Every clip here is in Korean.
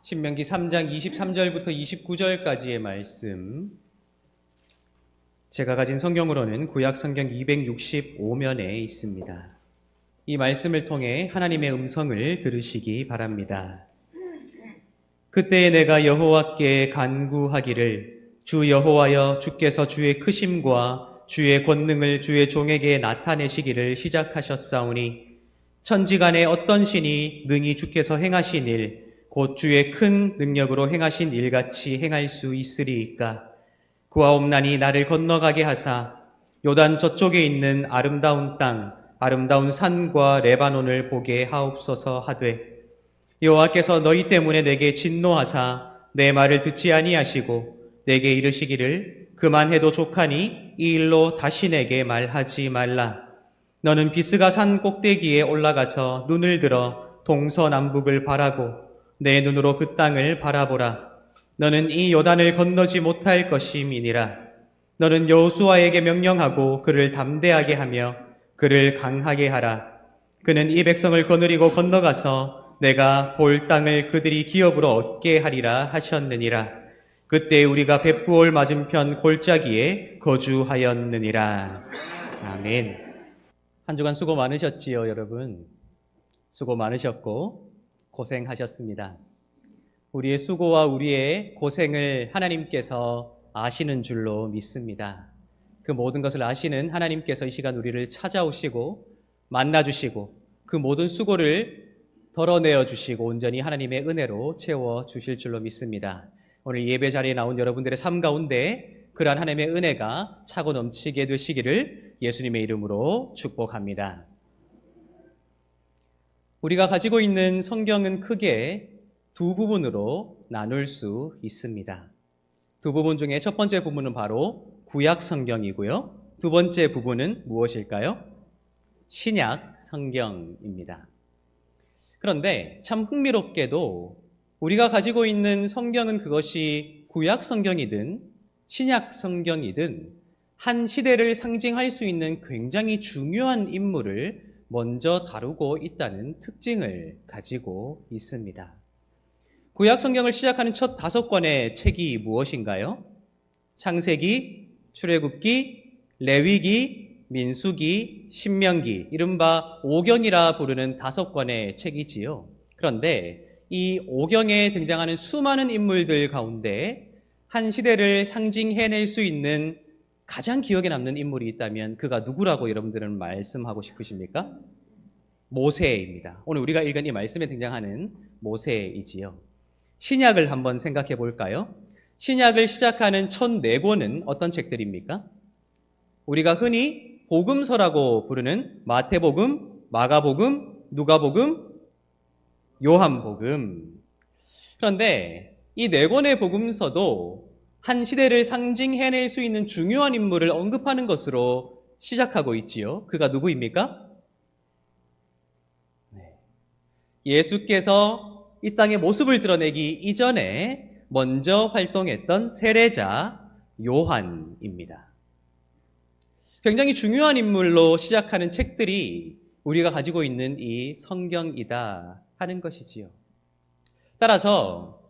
신명기 3장 23절부터 29절까지의 말씀, 제가 가진 성경으로는 구약 성경 265면에 있습니다. 이 말씀을 통해 하나님의 음성을 들으시기 바랍니다. 그때에 내가 여호와께 간구하기를, 주 여호와여, 주께서 주의 크심과 주의 권능을 주의 종에게 나타내시기를 시작하셨사오니 천지간에 어떤 신이 능히 주께서 행하신 일, 곧 주의 큰 능력으로 행하신 일같이 행할 수 있으리이까? 구하옵나니 나를 건너가게 하사 요단 저쪽에 있는 아름다운 땅, 아름다운 산과 레바논을 보게 하옵소서 하되, 여호와께서 너희 때문에 내게 진노하사 내 말을 듣지 아니하시고 내게 이르시기를 그만해도 족하니 이 일로 다시 내게 말하지 말라. 너는 비스가 산 꼭대기에 올라가서 눈을 들어 동서남북을 바라고 내 눈으로 그 땅을 바라보라. 너는 이 요단을 건너지 못할 것임이니라. 너는 여호수아에게 명령하고 그를 담대하게 하며 그를 강하게 하라. 그는 이 백성을 거느리고 건너가서 내가 볼 땅을 그들이 기업으로 얻게 하리라 하셨느니라. 그때 우리가 벳부올 맞은편 골짜기에 거주하였느니라. 아멘. 한 주간 수고 많으셨지요, 여러분. 수고 많으셨고 고생하셨습니다. 우리의 수고와 우리의 고생을 하나님께서 아시는 줄로 믿습니다. 그 모든 것을 아시는 하나님께서 이 시간 우리를 찾아오시고 만나주시고 그 모든 수고를 덜어내어 주시고 온전히 하나님의 은혜로 채워주실 줄로 믿습니다. 오늘 예배 자리에 나온 여러분들의 삶 가운데 그러한 하나님의 은혜가 차고 넘치게 되시기를 예수님의 이름으로 축복합니다. 우리가 가지고 있는 성경은 크게 두 부분으로 나눌 수 있습니다. 두 부분 중에 첫 번째 부분은 바로 구약 성경이고요. 두 번째 부분은 무엇일까요? 신약 성경입니다. 그런데 참 흥미롭게도 우리가 가지고 있는 성경은 그것이 구약 성경이든 신약 성경이든 한 시대를 상징할 수 있는 굉장히 중요한 인물을 먼저 다루고 있다는 특징을 가지고 있습니다. 구약 성경을 시작하는 첫 5권의 책이 무엇인가요? 창세기, 출애굽기, 레위기, 민수기, 신명기, 이른바 오경이라 부르는 5권의 책이지요. 그런데 이 오경에 등장하는 수많은 인물들 가운데 한 시대를 상징해낼 수 있는 가장 기억에 남는 인물이 있다면 그가 누구라고 여러분들은 말씀하고 싶으십니까? 모세입니다. 오늘 우리가 읽은 이 말씀에 등장하는 모세이지요. 신약을 한번 생각해 볼까요? 신약을 시작하는 첫 4권은 어떤 책들입니까? 우리가 흔히 복음서라고 부르는 마태복음, 마가복음, 누가복음, 요한복음. 그런데 이 4권의 복음서도 한 시대를 상징해낼 수 있는 중요한 인물을 언급하는 것으로 시작하고 있지요. 그가 누구입니까? 예수께서 이 땅의 모습을 드러내기 이전에 먼저 활동했던 세례자 요한입니다. 굉장히 중요한 인물로 시작하는 책들이 우리가 가지고 있는 이 성경이다 하는 것이지요. 따라서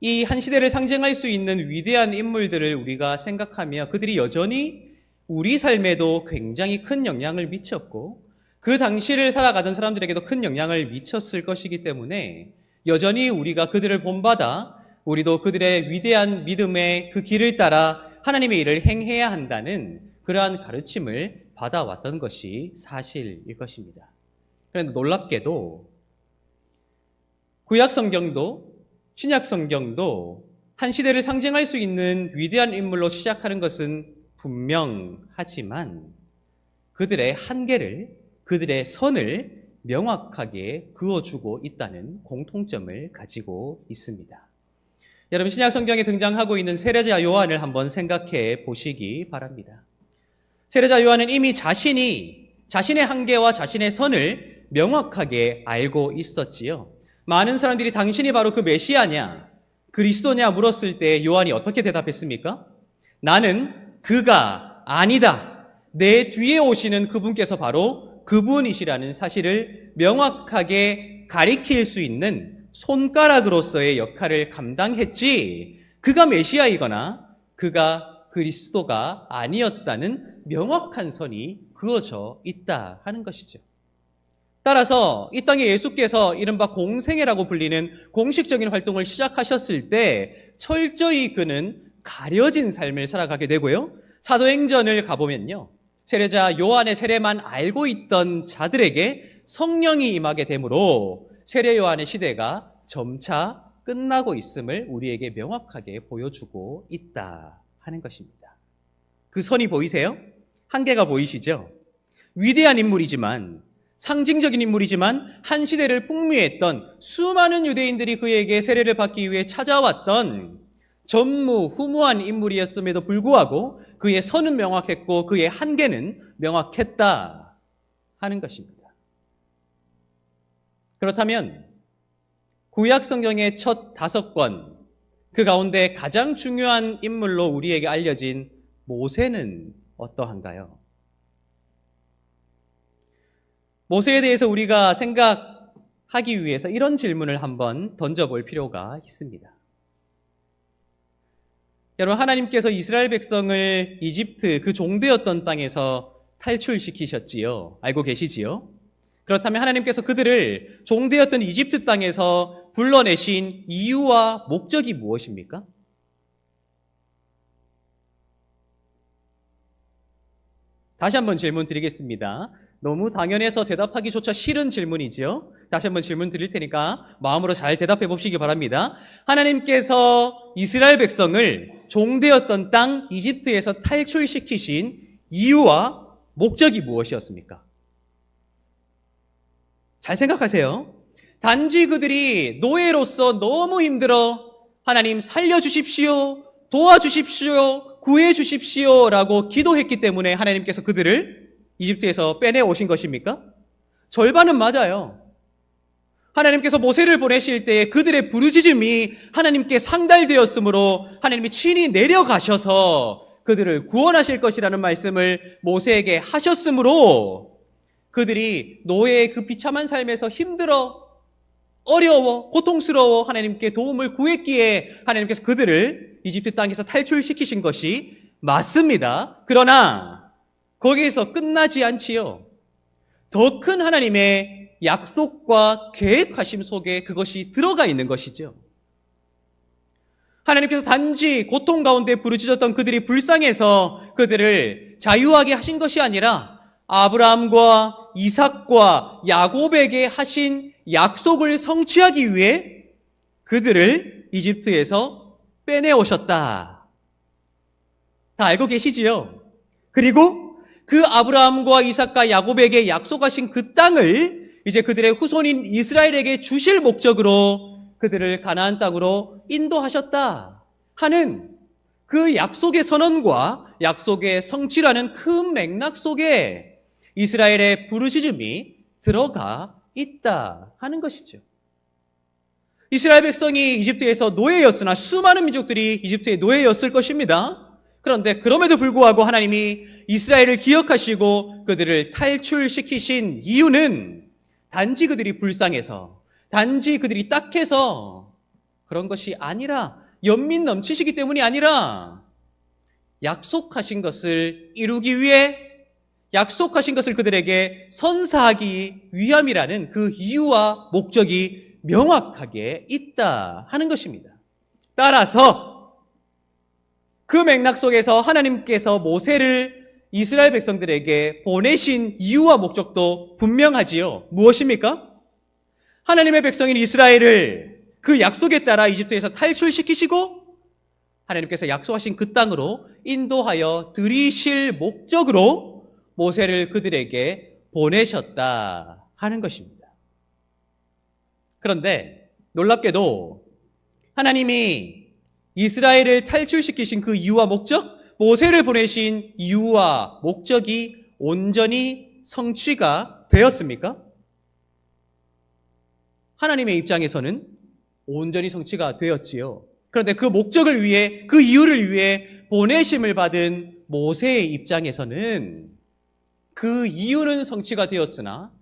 이 한 시대를 상징할 수 있는 위대한 인물들을 우리가 생각하며 그들이 여전히 우리 삶에도 굉장히 큰 영향을 미쳤고 그 당시를 살아가던 사람들에게도 큰 영향을 미쳤을 것이기 때문에 여전히 우리가 그들을 본받아 우리도 그들의 위대한 믿음의 그 길을 따라 하나님의 일을 행해야 한다는 그러한 가르침을 받아왔던 것이 사실일 것입니다. 그런데 놀랍게도 구약 성경도 신약 성경도 한 시대를 상징할 수 있는 위대한 인물로 시작하는 것은 분명하지만 그들의 한계를, 그들의 선을 명확하게 그어주고 있다는 공통점을 가지고 있습니다. 여러분, 신약 성경에 등장하고 있는 세례자 요한을 한번 생각해 보시기 바랍니다. 세례자 요한은 이미 자신의 한계와 자신의 선을 명확하게 알고 있었지요. 많은 사람들이 당신이 바로 그 메시아냐, 그리스도냐 물었을 때 요한이 어떻게 대답했습니까? 나는 그가 아니다. 내 뒤에 오시는 그분께서 바로 그분이시라는 사실을 명확하게 가리킬 수 있는 손가락으로서의 역할을 감당했지 그가 메시아이거나 그가 그리스도가 아니었다는 명확한 선이 그어져 있다 하는 것이죠. 따라서 이 땅에 예수께서 이른바 공생애라고 불리는 공식적인 활동을 시작하셨을 때 철저히 그는 가려진 삶을 살아가게 되고요. 사도행전을 가보면요. 세례자 요한의 세례만 알고 있던 자들에게 성령이 임하게 되므로 세례 요한의 시대가 점차 끝나고 있음을 우리에게 명확하게 보여주고 있다 하는 것입니다. 그 선이 보이세요? 한계가 보이시죠? 위대한 인물이지만 상징적인 인물이지만 한 시대를 풍미했던 수많은 유대인들이 그에게 세례를 받기 위해 찾아왔던 전무후무한 인물이었음에도 불구하고 그의 선은 명확했고 그의 한계는 명확했다 하는 것입니다. 그렇다면 구약 성경의 첫 5권, 그 가운데 가장 중요한 인물로 우리에게 알려진 모세는 어떠한가요? 모세에 대해서 우리가 생각하기 위해서 이런 질문을 한번 던져볼 필요가 있습니다. 여러분, 하나님께서 이스라엘 백성을 이집트 그 종되었던 땅에서 탈출시키셨지요. 알고 계시지요? 그렇다면 하나님께서 그들을 종되었던 이집트 땅에서 불러내신 이유와 목적이 무엇입니까? 다시 한번 질문 드리겠습니다. 너무 당연해서 대답하기조차 싫은 질문이지요. 다시 한번 질문 드릴 테니까 마음으로 잘 대답해 보시기 바랍니다. 하나님께서 이스라엘 백성을 종되었던 땅 이집트에서 탈출시키신 이유와 목적이 무엇이었습니까? 잘 생각하세요. 단지 그들이 노예로서 너무 힘들어 하나님 살려주십시오, 도와주십시오, 구해주십시오 라고 기도했기 때문에 하나님께서 그들을 이집트에서 빼내오신 것입니까? 절반은 맞아요. 하나님께서 모세를 보내실 때 그들의 부르짖음이 하나님께 상달되었으므로 하나님이 친히 내려가셔서 그들을 구원하실 것이라는 말씀을 모세에게 하셨으므로 그들이 노예의 그 비참한 삶에서 힘들어, 어려워, 고통스러워 하나님께 도움을 구했기에 하나님께서 그들을 이집트 땅에서 탈출시키신 것이 맞습니다. 그러나 거기에서 끝나지 않지요. 더 큰 하나님의 약속과 계획하심 속에 그것이 들어가 있는 것이죠. 하나님께서 단지 고통 가운데 부르짖었던 그들이 불쌍해서 그들을 자유하게 하신 것이 아니라 아브라함과 이삭과 야곱에게 하신 약속을 성취하기 위해 그들을 이집트에서 빼내오셨다. 다 알고 계시지요? 그리고 그 아브라함과 이삭과 야곱에게 약속하신 그 땅을 이제 그들의 후손인 이스라엘에게 주실 목적으로 그들을 가나안 땅으로 인도하셨다 하는 그 약속의 선언과 약속의 성취라는 큰 맥락 속에 이스라엘의 부르짖음이 들어가 있다 하는 것이죠. 이스라엘 백성이 이집트에서 노예였으나 수많은 민족들이 이집트의 노예였을 것입니다. 그런데 그럼에도 불구하고 하나님이 이스라엘을 기억하시고 그들을 탈출시키신 이유는 단지 그들이 불쌍해서, 단지 그들이 딱해서 그런 것이 아니라, 연민 넘치시기 때문이 아니라 약속하신 것을 이루기 위해, 약속하신 것을 그들에게 선사하기 위함이라는 그 이유와 목적이 명확하게 있다 하는 것입니다. 따라서 그 맥락 속에서 하나님께서 모세를 이스라엘 백성들에게 보내신 이유와 목적도 분명하지요. 무엇입니까? 하나님의 백성인 이스라엘을 그 약속에 따라 이집트에서 탈출시키시고 하나님께서 약속하신 그 땅으로 인도하여 들이실 목적으로 모세를 그들에게 보내셨다 하는 것입니다. 그런데 놀랍게도 하나님이 이스라엘을 탈출시키신 그 이유와 목적, 모세를 보내신 이유와 목적이 온전히 성취가 되었습니까? 하나님의 입장에서는 온전히 성취가 되었지요. 그런데 그 목적을 위해, 그 이유를 위해 보내심을 받은 모세의 입장에서는 그 이유는 성취가 되었으나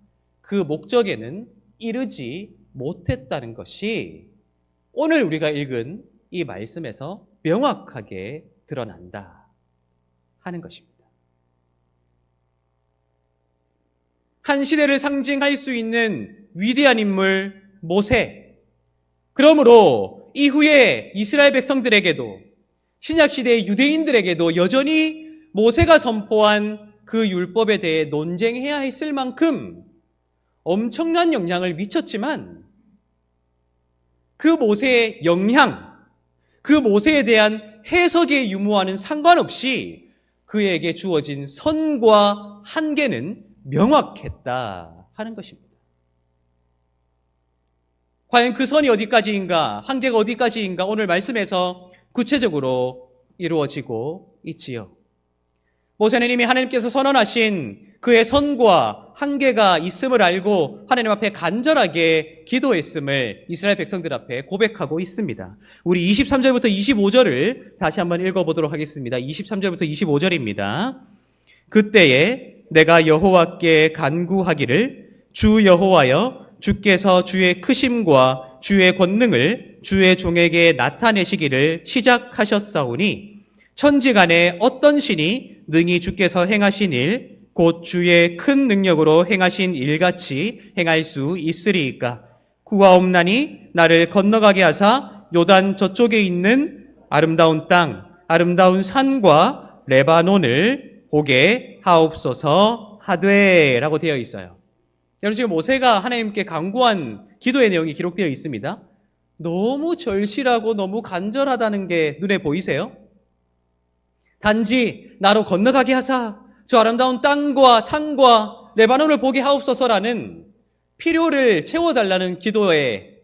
그 목적에는 이르지 못했다는 것이 오늘 우리가 읽은 이 말씀에서 명확하게 드러난다 하는 것입니다. 한 시대를 상징할 수 있는 위대한 인물 모세. 그러므로 이후에 이스라엘 백성들에게도 신약시대의 유대인들에게도 여전히 모세가 선포한 그 율법에 대해 논쟁해야 했을 만큼 엄청난 영향을 미쳤지만 그 모세의 영향, 그 모세에 대한 해석의 유무와는 상관없이 그에게 주어진 선과 한계는 명확했다 하는 것입니다. 과연 그 선이 어디까지인가, 한계가 어디까지인가 오늘 말씀에서 구체적으로 이루어지고 있지요. 모세는 이미 하나님께서 선언하신 그의 선과 한계가 있음을 알고 하나님 앞에 간절하게 기도했음을 이스라엘 백성들 앞에 고백하고 있습니다. 우리 23절부터 25절을 다시 한번 읽어보도록 하겠습니다. 23절부터 25절입니다. 그때에 내가 여호와께 간구하기를 주 여호와여 주께서 주의 크심과 주의 권능을 주의 종에게 나타내시기를 시작하셨사오니 천지간에 어떤 신이 능히 주께서 행하신 일 곧 주의 큰 능력으로 행하신 일같이 행할 수 있으리이까. 구하옵나니 나를 건너가게 하사 요단 저쪽에 있는 아름다운 땅 아름다운 산과 레바논을 보게 하옵소서 하되라고 되어 있어요. 여러분, 지금 모세가 하나님께 간구한 기도의 내용이 기록되어 있습니다. 너무 절실하고 너무 간절하다는 게 눈에 보이세요? 단지 나로 건너가게 하사 저 아름다운 땅과 산과 레바논을 보게 하옵소서라는 필요를 채워달라는 기도의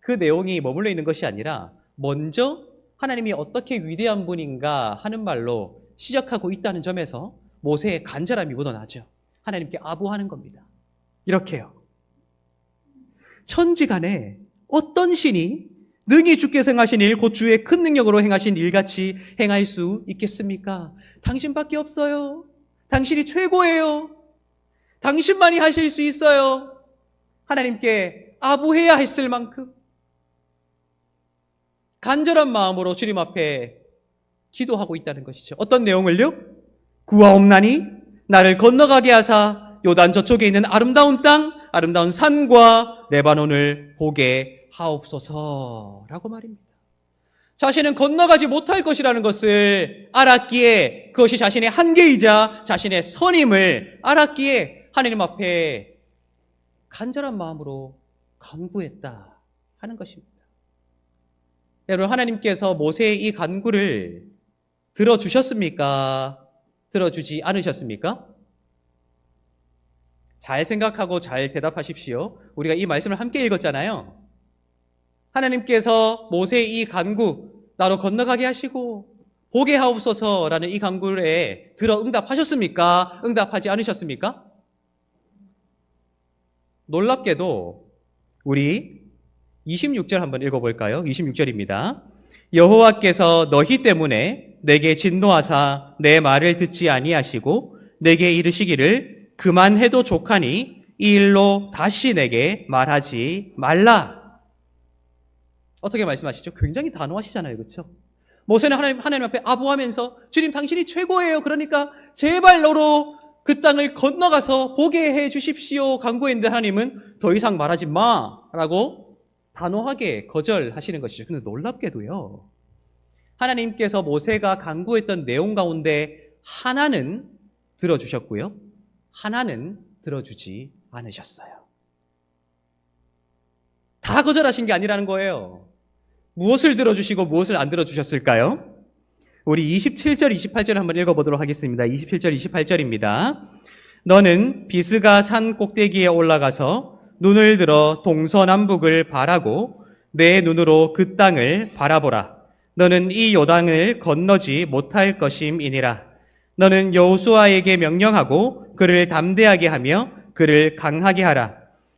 그 내용이 머물러 있는 것이 아니라 먼저 하나님이 어떻게 위대한 분인가 하는 말로 시작하고 있다는 점에서 모세의 간절함이 묻어나죠. 하나님께 아부하는 겁니다. 이렇게요. 천지간에 어떤 신이 능히 주께서 행하신 일, 곧 주의 큰 능력으로 행하신 일같이 행할 수 있겠습니까? 당신밖에 없어요. 당신이 최고예요. 당신만이 하실 수 있어요. 하나님께 아부해야 했을 만큼 간절한 마음으로 주님 앞에 기도하고 있다는 것이죠. 어떤 내용을요? 구하옵나니 나를 건너가게 하사 요단 저쪽에 있는 아름다운 땅, 아름다운 산과 레바논을 보게 하옵소서라고 말입니다. 자신은 건너가지 못할 것이라는 것을 알았기에 그것이 자신의 한계이자 자신의 선임을 알았기에 하나님 앞에 간절한 마음으로 간구했다 하는 것입니다. 여러분, 하나님께서 모세의 이 간구를 들어주셨습니까? 들어주지 않으셨습니까? 잘 생각하고 잘 대답하십시오. 우리가 이 말씀을 함께 읽었잖아요. 하나님께서 모세의 이 간구, 나로 건너가게 하시고 보게 하옵소서라는 이 간구에 들어 응답하셨습니까? 응답하지 않으셨습니까? 놀랍게도 우리 26절 한번 읽어볼까요? 26절입니다. 여호와께서 너희 때문에 내게 진노하사 내 말을 듣지 아니하시고 내게 이르시기를 그만해도 족하니 이 일로 다시 내게 말하지 말라. 어떻게 말씀하시죠? 굉장히 단호하시잖아요. 그렇죠? 모세는 하나님 앞에 아부하면서 주님 당신이 최고예요. 그러니까 제발 너로 그 땅을 건너가서 보게 해 주십시오. 간구했는데 하나님은 더 이상 말하지 마라고 단호하게 거절하시는 것이죠. 근데 놀랍게도요. 하나님께서 모세가 간구했던 내용 가운데 하나는 들어주셨고요. 하나는 들어주지 않으셨어요. 다 거절하신 게 아니라는 거예요. 무엇을 들어주시고 무엇을 안 들어주셨을까요? 우리 27절, 28절 한번 읽어보도록 하겠습니다. 27절, 28절입니다. 너는 비스가 산 꼭대기에 올라가서 눈을 들어 동서남북을 바라고 내 눈으로 그 땅을 바라보라. 너는 이 요단을 건너지 못할 것임이니라. 너는 여호수아에게 명령하고 그를 담대하게 하며 그를 강하게 하라.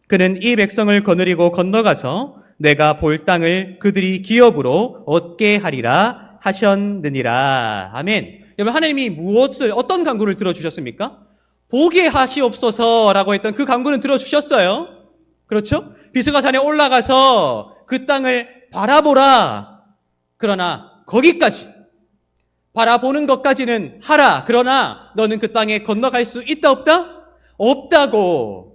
그는 이 백성을 거느리고 건너가서 내가 볼 땅을 그들이 기업으로 얻게 하리라 하셨느니라. 아멘. 여러분, 하나님이 어떤 간구를 들어주셨습니까? 보게 하시옵소서라고 했던 그 간구는 들어주셨어요. 그렇죠? 비스가 산에 올라가서 그 땅을 바라보라. 그러나 거기까지 바라보는 것까지는 하라. 그러나 너는 그 땅에 건너갈 수 있다 없다? 없다고.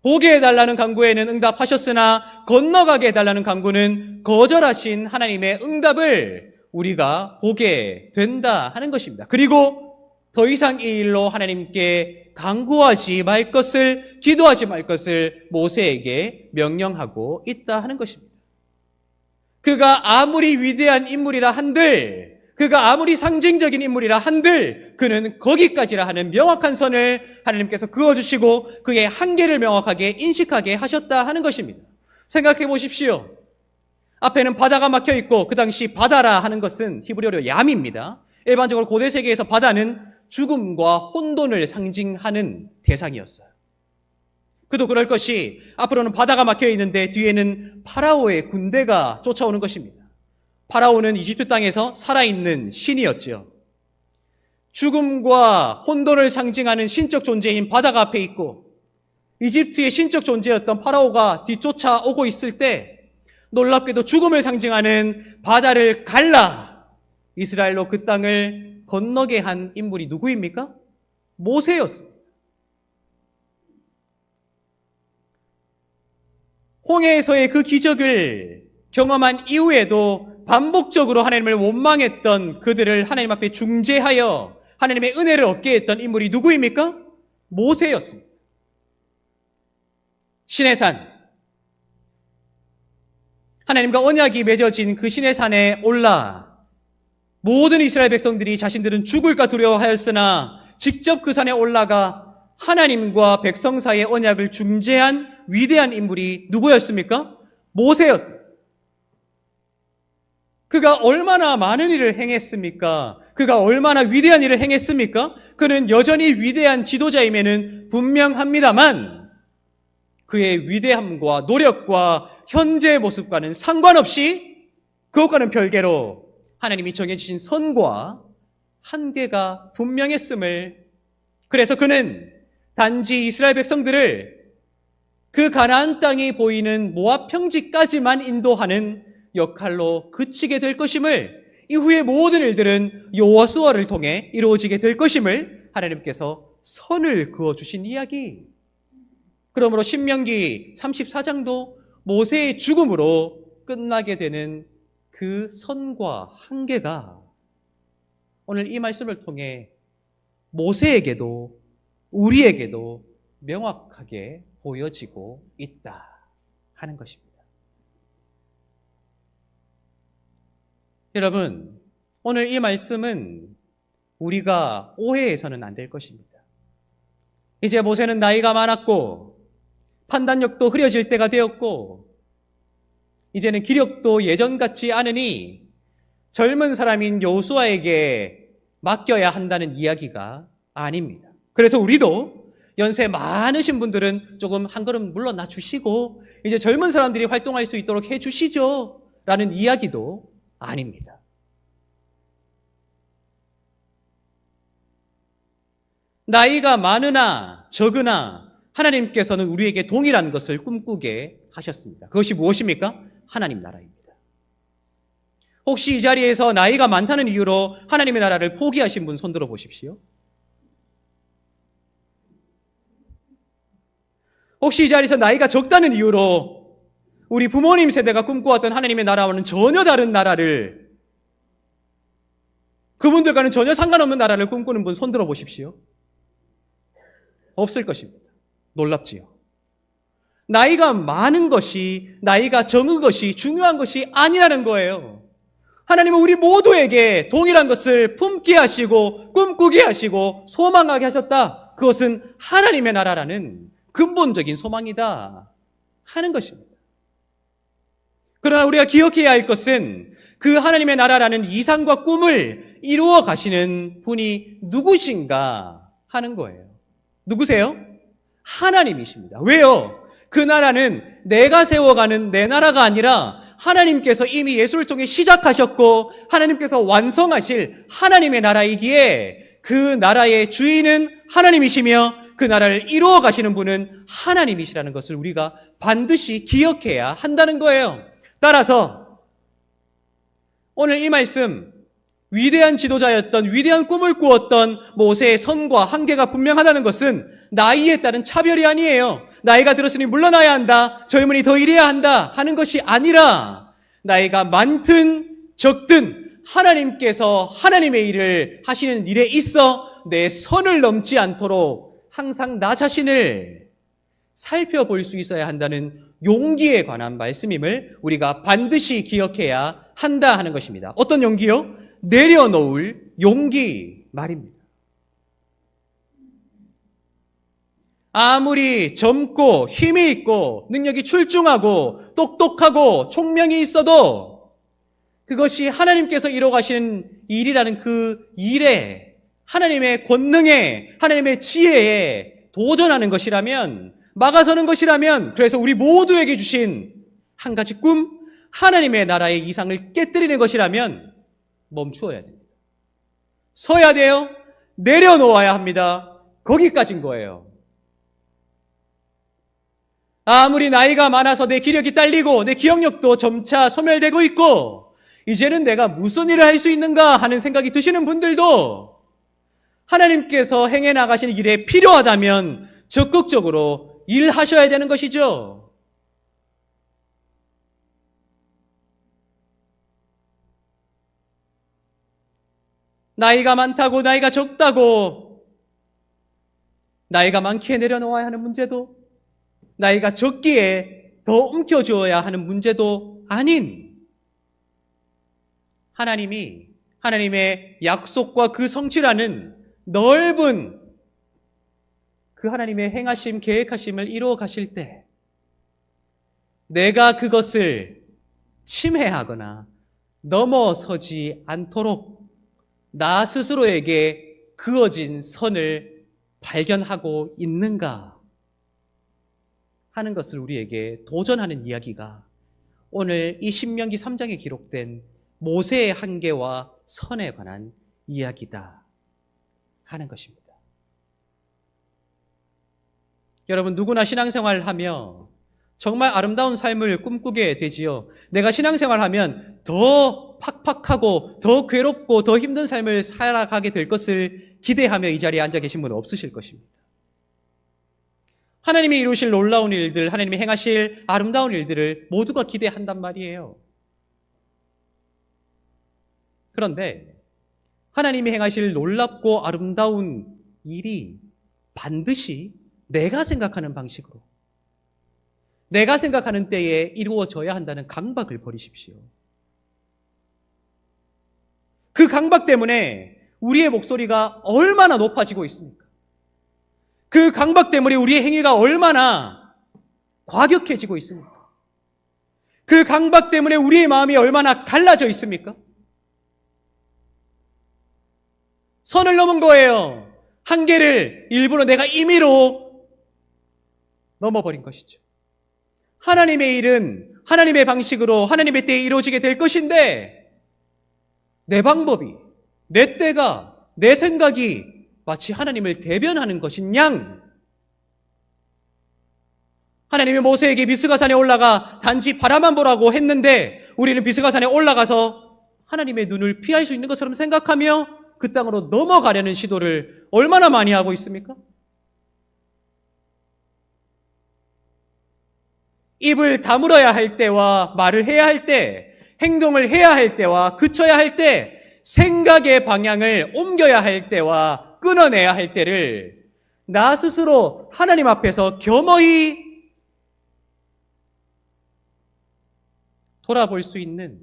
보게 해달라는 간구에는 응답하셨으나 건너가게 해달라는 간구는 거절하신 하나님의 응답을 우리가 보게 된다 하는 것입니다. 그리고 더 이상 이 일로 하나님께 간구하지 말 것을, 기도하지 말 것을 모세에게 명령하고 있다 하는 것입니다. 그가 아무리 위대한 인물이라 한들, 그가 아무리 상징적인 인물이라 한들 그는 거기까지라 하는 명확한 선을 하나님께서 그어주시고 그의 한계를 명확하게 인식하게 하셨다 하는 것입니다. 생각해 보십시오. 앞에는 바다가 막혀 있고 그 당시 바다라 하는 것은 히브리어로 얌입니다. 일반적으로 고대 세계에서 바다는 죽음과 혼돈을 상징하는 대상이었어요. 그도 그럴 것이 앞으로는 바다가 막혀 있는데 뒤에는 파라오의 군대가 쫓아오는 것입니다. 파라오는 이집트 땅에서 살아있는 신이었지요. 죽음과 혼돈을 상징하는 신적 존재인 바다가 앞에 있고 이집트의 신적 존재였던 파라오가 뒤쫓아오고 있을 때 놀랍게도 죽음을 상징하는 바다를 갈라 이스라엘로 그 땅을 건너게 한 인물이 누구입니까? 모세였습니다. 홍해에서의 그 기적을 경험한 이후에도 반복적으로 하나님을 원망했던 그들을 하나님 앞에 중재하여 하나님의 은혜를 얻게 했던 인물이 누구입니까? 모세였습니다. 시내산, 하나님과 언약이 맺어진 그 시내산에 올라 모든 이스라엘 백성들이 자신들은 죽을까 두려워하였으나 직접 그 산에 올라가 하나님과 백성 사이의 언약을 중재한 위대한 인물이 누구였습니까? 모세였습니다. 그가 얼마나 많은 일을 행했습니까? 그가 얼마나 위대한 일을 행했습니까? 그는 여전히 위대한 지도자임에는 분명합니다만 그의 위대함과 노력과 현재의 모습과는 상관없이 그것과는 별개로 하나님이 정해주신 선과 한계가 분명했음을, 그래서 그는 단지 이스라엘 백성들을 그 가나안 땅이 보이는 모압 평지까지만 인도하는 역할로 그치게 될 것임을, 이후의 모든 일들은 여호수아를 통해 이루어지게 될 것임을 하나님께서 선을 그어주신 이야기. 그러므로 신명기 34장도 모세의 죽음으로 끝나게 되는 그 선과 한계가 오늘 이 말씀을 통해 모세에게도 우리에게도 명확하게 보여지고 있다 하는 것입니다. 여러분, 오늘 이 말씀은 우리가 오해해서는 안 될 것입니다. 이제 모세는 나이가 많았고 판단력도 흐려질 때가 되었고 이제는 기력도 예전 같지 않으니 젊은 사람인 여호수아에게 맡겨야 한다는 이야기가 아닙니다. 그래서 우리도 연세 많으신 분들은 조금 한 걸음 물러나 주시고 이제 젊은 사람들이 활동할 수 있도록 해 주시죠 라는 이야기도 아닙니다. 나이가 많으나 적으나 하나님께서는 우리에게 동일한 것을 꿈꾸게 하셨습니다. 그것이 무엇입니까? 하나님 나라입니다. 혹시 이 자리에서 나이가 많다는 이유로 하나님의 나라를 포기하신 분 손 들어 보십시오. 혹시 이 자리에서 나이가 적다는 이유로 우리 부모님 세대가 꿈꿔왔던 하나님의 나라와는 전혀 다른 나라를, 그분들과는 전혀 상관없는 나라를 꿈꾸는 분 손 들어 보십시오. 없을 것입니다. 놀랍지요. 나이가 많은 것이, 나이가 적은 것이 중요한 것이 아니라는 거예요. 하나님은 우리 모두에게 동일한 것을 품게 하시고 꿈꾸게 하시고 소망하게 하셨다. 그것은 하나님의 나라라는 근본적인 소망이다 하는 것입니다. 그러나 우리가 기억해야 할 것은 그 하나님의 나라라는 이상과 꿈을 이루어 가시는 분이 누구신가 하는 거예요. 누구세요? 하나님이십니다. 왜요? 그 나라는 내가 세워가는 내 나라가 아니라 하나님께서 이미 예수를 통해 시작하셨고 하나님께서 완성하실 하나님의 나라이기에 그 나라의 주인은 하나님이시며 그 나라를 이루어 가시는 분은 하나님이시라는 것을 우리가 반드시 기억해야 한다는 거예요. 따라서 오늘 이 말씀, 위대한 지도자였던, 위대한 꿈을 꾸었던 모세의 선과 한계가 분명하다는 것은 나이에 따른 차별이 아니에요. 나이가 들었으니 물러나야 한다, 젊은이 더 일해야 한다 하는 것이 아니라 나이가 많든 적든 하나님께서 하나님의 일을 하시는 일에 있어 내 선을 넘지 않도록 항상 나 자신을 살펴볼 수 있어야 한다는 용기에 관한 말씀임을 우리가 반드시 기억해야 한다 하는 것입니다. 어떤 용기요? 내려놓을 용기 말입니다. 아무리 젊고 힘이 있고 능력이 출중하고 똑똑하고 총명이 있어도 그것이 하나님께서 이루어 가시는 일이라는 그 일에, 하나님의 권능에, 하나님의 지혜에 도전하는 것이라면, 막아서는 것이라면, 그래서 우리 모두에게 주신 한 가지 꿈, 하나님의 나라의 이상을 깨뜨리는 것이라면 멈추어야 됩니다. 서야 돼요. 내려놓아야 합니다. 거기까지인 거예요. 아무리 나이가 많아서 내 기력이 딸리고 내 기억력도 점차 소멸되고 있고 이제는 내가 무슨 일을 할 수 있는가 하는 생각이 드시는 분들도 하나님께서 행해 나가시는 일에 필요하다면 적극적으로 일하셔야 되는 것이죠. 나이가 많다고, 나이가 적다고, 나이가 많기에 내려놓아야 하는 문제도, 나이가 적기에 더 움켜쥐어야 하는 문제도 아닌, 하나님이 하나님의 약속과 그 성취라는 넓은 그 하나님의 행하심, 계획하심을 이루어 가실 때 내가 그것을 침해하거나 넘어서지 않도록 나 스스로에게 그어진 선을 발견하고 있는가 하는 것을 우리에게 도전하는 이야기가 오늘 이 신명기 3장에 기록된 모세의 한계와 선에 관한 이야기다 하는 것입니다. 여러분, 누구나 신앙생활을 하며 정말 아름다운 삶을 꿈꾸게 되지요. 내가 신앙생활을 하면 더 팍팍하고 더 괴롭고 더 힘든 삶을 살아가게 될 것을 기대하며 이 자리에 앉아 계신 분은 없으실 것입니다. 하나님이 이루실 놀라운 일들, 하나님이 행하실 아름다운 일들을 모두가 기대한단 말이에요. 그런데 하나님이 행하실 놀랍고 아름다운 일이 반드시 내가 생각하는 방식으로, 내가 생각하는 때에 이루어져야 한다는 강박을 버리십시오. 그 강박 때문에 우리의 목소리가 얼마나 높아지고 있습니까? 그 강박 때문에 우리의 행위가 얼마나 과격해지고 있습니까? 그 강박 때문에 우리의 마음이 얼마나 갈라져 있습니까? 선을 넘은 거예요. 한계를 일부러 내가 임의로 넘어버린 것이죠. 하나님의 일은 하나님의 방식으로 하나님의 때에 이루어지게 될 것인데 내 방법이, 내 때가, 내 생각이 마치 하나님을 대변하는 것인 양, 하나님이 모세에게 비스가산에 올라가 단지 바라만 보라고 했는데 우리는 비스가산에 올라가서 하나님의 눈을 피할 수 있는 것처럼 생각하며 그 땅으로 넘어가려는 시도를 얼마나 많이 하고 있습니까? 입을 다물어야 할 때와 말을 해야 할 때, 행동을 해야 할 때와 그쳐야 할 때, 생각의 방향을 옮겨야 할 때와 끊어내야 할 때를 나 스스로 하나님 앞에서 겸허히 돌아볼 수 있는,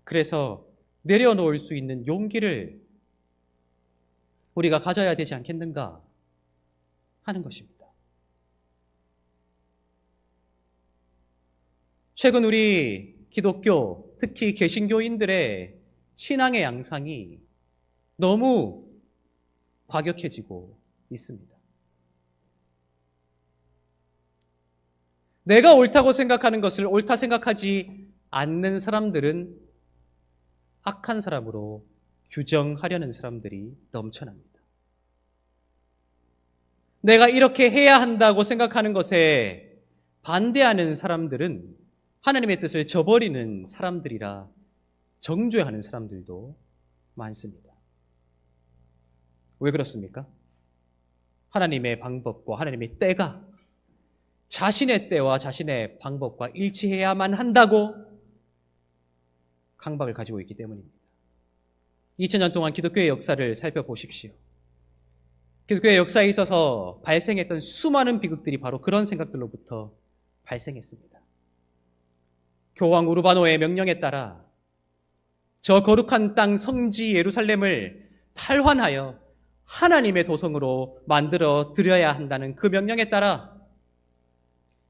그래서 내려놓을 수 있는 용기를 우리가 가져야 되지 않겠는가 하는 것입니다. 최근 우리 기독교, 특히 개신교인들의 신앙의 양상이 너무 과격해지고 있습니다. 내가 옳다고 생각하는 것을 옳다 생각하지 않는 사람들은 악한 사람으로 규정하려는 사람들이 넘쳐납니다. 내가 이렇게 해야 한다고 생각하는 것에 반대하는 사람들은 하나님의 뜻을 저버리는 사람들이라 정죄하는 사람들도 많습니다. 왜 그렇습니까? 하나님의 방법과 하나님의 때가 자신의 때와 자신의 방법과 일치해야만 한다고 강박을 가지고 있기 때문입니다. 2000년 동안 기독교의 역사를 살펴보십시오. 기독교의 역사에 있어서 발생했던 수많은 비극들이 바로 그런 생각들로부터 발생했습니다. 교황 우르바노의 명령에 따라 저 거룩한 땅 성지 예루살렘을 탈환하여 하나님의 도성으로 만들어 드려야 한다는 그 명령에 따라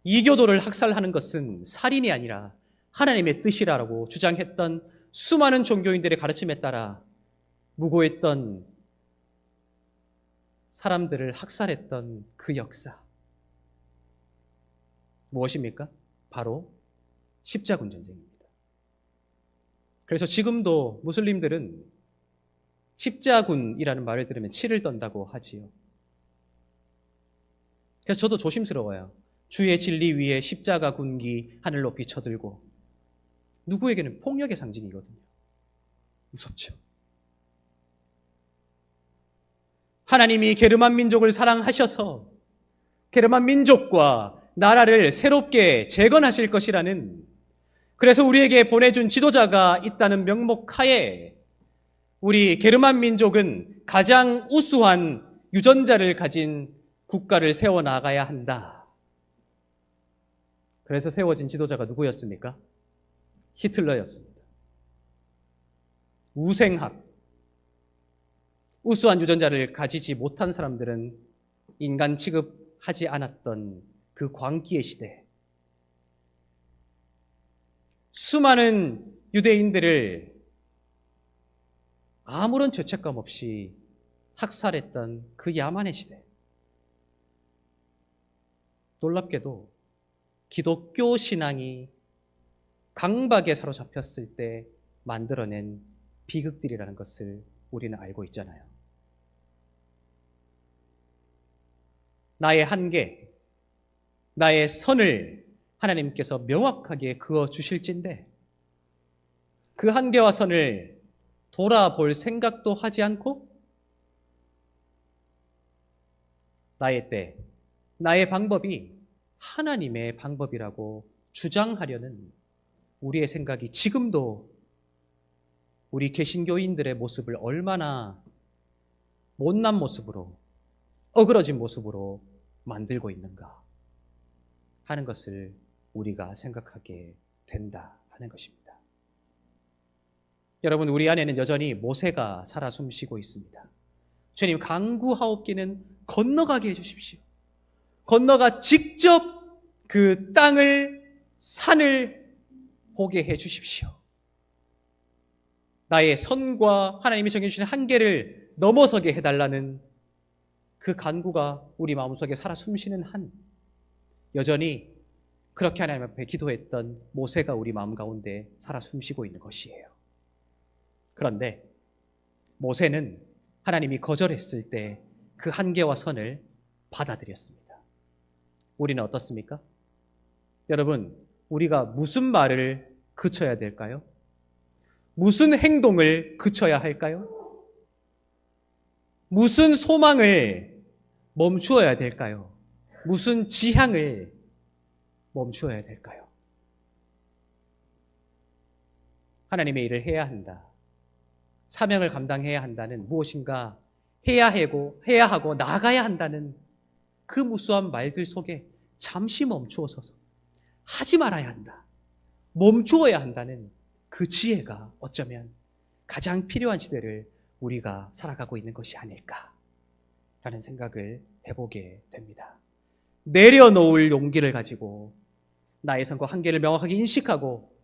이교도를 학살하는 것은 살인이 아니라 하나님의 뜻이라고 주장했던 수많은 종교인들의 가르침에 따라 무고했던 사람들을 학살했던 그 역사. 무엇입니까? 바로 십자군 전쟁입니다. 그래서 지금도 무슬림들은 십자군이라는 말을 들으면 치를 떤다고 하지요. 그래서 저도 조심스러워요. 주의 진리 위에 십자가 군기 하늘 높이 쳐들고, 누구에게는 폭력의 상징이거든요. 무섭죠. 하나님이 게르만 민족을 사랑하셔서 게르만 민족과 나라를 새롭게 재건하실 것이라는, 그래서 우리에게 보내준 지도자가 있다는 명목하에 우리 게르만 민족은 가장 우수한 유전자를 가진 국가를 세워나가야 한다. 그래서 세워진 지도자가 누구였습니까? 히틀러였습니다. 우생학, 우수한 유전자를 가지지 못한 사람들은 인간 취급하지 않았던 그 광기의 시대, 수많은 유대인들을 아무런 죄책감 없이 학살했던 그 야만의 시대, 놀랍게도 기독교 신앙이 강박에 사로잡혔을 때 만들어낸 비극들이라는 것을 우리는 알고 있잖아요. 나의 한계, 나의 선을 하나님께서 명확하게 그어 주실진데 그 한계와 선을 돌아볼 생각도 하지 않고 나의 때, 나의 방법이 하나님의 방법이라고 주장하려는 우리의 생각이 지금도 우리 개신교인들의 모습을 얼마나 못난 모습으로, 어그러진 모습으로 만들고 있는가 하는 것을 우리가 생각하게 된다 하는 것입니다. 여러분, 우리 안에는 여전히 모세가 살아 숨쉬고 있습니다. 주님, 강구하옵기는 건너가게 해주십시오. 건너가 직접 그 땅을, 산을 보게 해주십시오. 나의 선과 하나님이 정해주신 한계를 넘어서게 해달라는 그 간구가 우리 마음속에 살아 숨쉬는 한, 여전히 그렇게 하나님 앞에 기도했던 모세가 우리 마음 가운데 살아 숨쉬고 있는 것이에요. 그런데 모세는 하나님이 거절했을 때 그 한계와 선을 받아들였습니다. 우리는 어떻습니까? 여러분, 우리가 무슨 말을 그쳐야 될까요? 무슨 행동을 그쳐야 할까요? 무슨 소망을 멈추어야 될까요? 무슨 지향을 멈추어야 될까요? 하나님의 일을 해야 한다, 사명을 감당해야 한다는, 무엇인가 해야 하고 나가야 한다는 그 무수한 말들 속에 잠시 멈추어서서 하지 말아야 한다, 멈추어야 한다는 그 지혜가 어쩌면 가장 필요한 시대를 우리가 살아가고 있는 것이 아닐까라는 생각을 해보게 됩니다. 내려놓을 용기를 가지고 나의 선과 한계를 명확하게 인식하고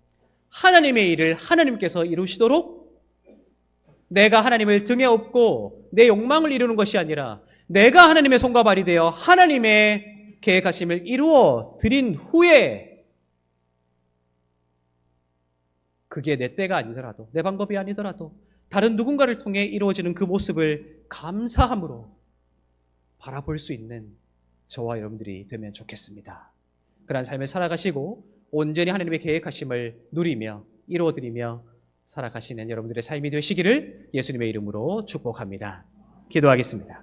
하나님의 일을 하나님께서 이루시도록, 내가 하나님을 등에 업고 내 욕망을 이루는 것이 아니라 내가 하나님의 손과 발이 되어 하나님의 계획하심을 이루어 드린 후에, 그게 내 때가 아니더라도, 내 방법이 아니더라도 다른 누군가를 통해 이루어지는 그 모습을 감사함으로 바라볼 수 있는 저와 여러분들이 되면 좋겠습니다. 그러한 삶을 살아가시고 온전히 하나님의 계획하심을 누리며 이루어드리며 살아가시는 여러분들의 삶이 되시기를 예수님의 이름으로 축복합니다. 기도하겠습니다.